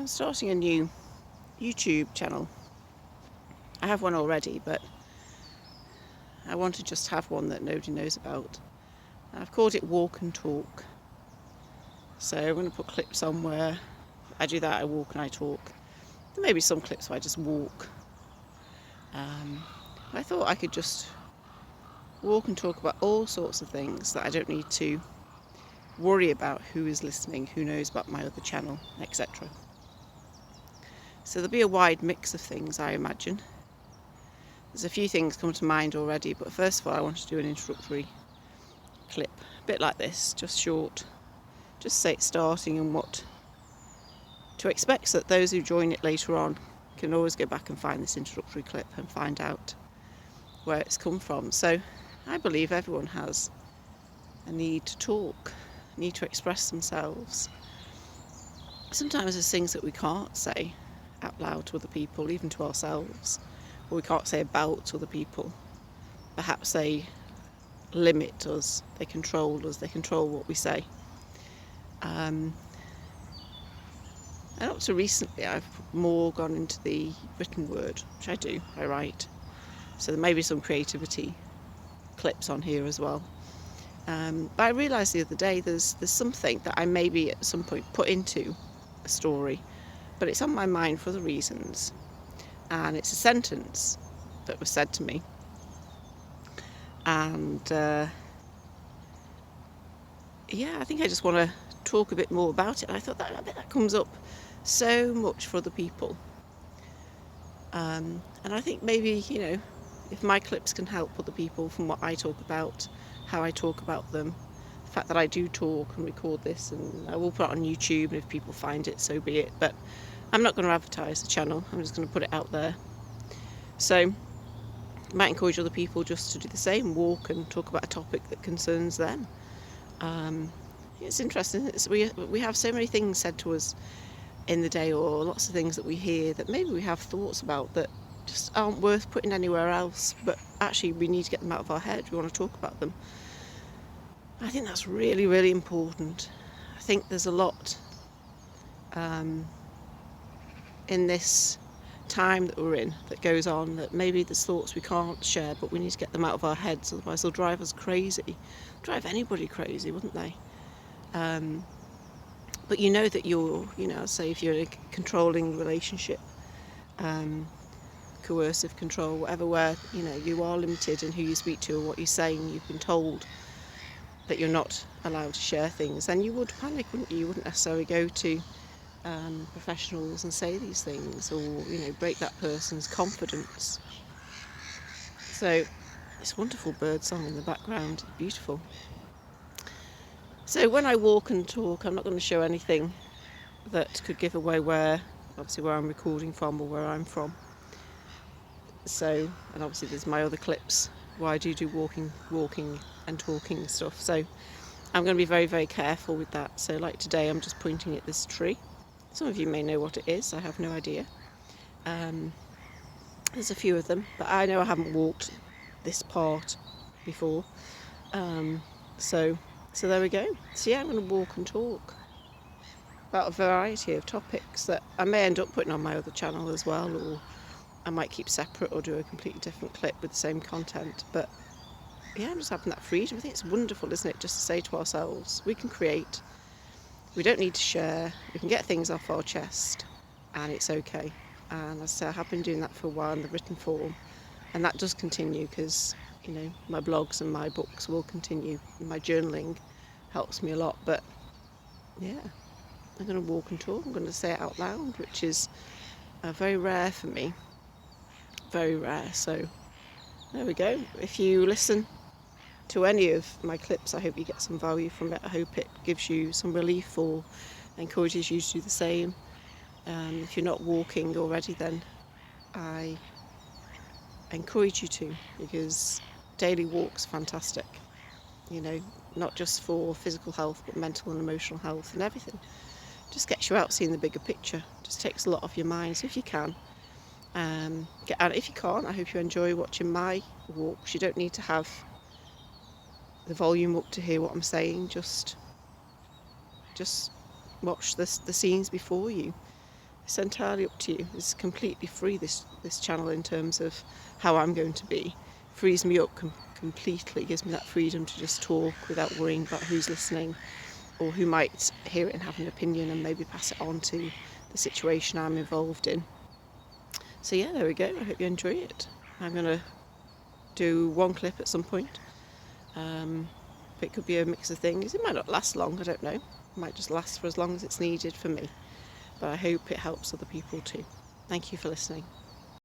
I'm starting a new YouTube channel. I have one already, but I want to just have one that nobody knows about. I've called it Walk and Talk. So I'm going to put clips on where I do that, I walk and I talk. There may be some clips where I just walk. I thought I could just walk and talk about all sorts of things that I don't need to worry about who is listening, who knows about my other channel, etc. So there'll be a wide mix of things, I imagine. There's a few things come to mind already, but first of all I want to do an introductory clip, a bit like this, just short, just say it's starting and what to expect, so that those who join it later on can always go back and find this introductory clip and find out where it's come from. So I believe everyone has a need to talk, a need to express themselves. Sometimes there's things that we can't say out loud to other people, even to ourselves, or we can't say about other people. Perhaps they limit us, they control what we say. And up to recently I've more gone into the written word, which I write. So there may be some creativity clips on here as well. But I realised the other day there's something that I maybe at some point put into a story, but it's on my mind for other reasons. And it's a sentence that was said to me. And I think I just want to talk a bit more about it. And I thought that I bet that comes up so much for other people. And I think maybe, if my clips can help other people from what I talk about, how I talk about them, the fact that I do talk and record this, and I will put it on YouTube, and if people find it, so be it. But I'm not going to advertise the channel, I'm just going to put it out there. So I might encourage other people just to do the same, walk and talk about a topic that concerns them. It's interesting, we have so many things said to us in the day, or lots of things that we hear that maybe we have thoughts about that just aren't worth putting anywhere else, but actually we need to get them out of our head, we want to talk about them. I think that's really, really important. I think there's a lot in this time that we're in that goes on, that maybe there's thoughts we can't share, but we need to get them out of our heads, otherwise they'll drive us crazy. Drive anybody crazy, wouldn't they? But that you're, say if you're in a controlling relationship, coercive control, whatever, where you are limited in who you speak to or what you say, and you've been told that you're not allowed to share things, then you would panic, wouldn't you? You wouldn't necessarily go to professionals and say these things, or break that person's confidence. So this wonderful bird song in the background, beautiful. So when I walk and talk, I'm not going to show anything that could give away where I'm recording from or where I'm from. So, and obviously there's my other clips where I do walking and talking stuff. So I'm going to be very, very careful with that. So like today, I'm just pointing at this tree. Some of you may know what it is, I have no idea. There's a few of them, but I know I haven't walked this part before. So there we go. So yeah, I'm going to walk and talk about a variety of topics that I may end up putting on my other channel as well, or I might keep separate or do a completely different clip with the same content. But yeah, I'm just having that freedom. I think it's wonderful, isn't it, just to say to ourselves, we can create, we don't need to share, we can get things off our chest, and it's okay. And as I say, I have been doing that for a while in the written form, and that does continue, because my blogs and my books will continue. My journaling helps me a lot, but yeah, I'm going to walk and talk. I'm going to say it out loud, which is very rare for me, very rare. So there we go. If you listen to any of my clips, I hope you get some value from it. I hope it gives you some relief or encourages you to do the same. If you're not walking already, then I encourage you to, because daily walks are fantastic, not just for physical health, but mental and emotional health and everything. Just gets you out seeing the bigger picture, just takes a lot off your mind. So if you can, get out. If you can't, I hope you enjoy watching my walks. You don't need to have the volume up to hear what I'm saying, just watch the scenes before you. It's entirely up to you. It's completely free, this channel, in terms of how I'm going to be. Frees me up completely, gives me that freedom to just talk without worrying about who's listening or who might hear it and have an opinion and maybe pass it on to the situation I'm involved in. So yeah, there we go. I hope you enjoy it. I'm going to do one clip at some point. It could be a mix of things. It might not last long, I don't know. It might just last for as long as it's needed for me. But I hope it helps other people too. Thank you for listening.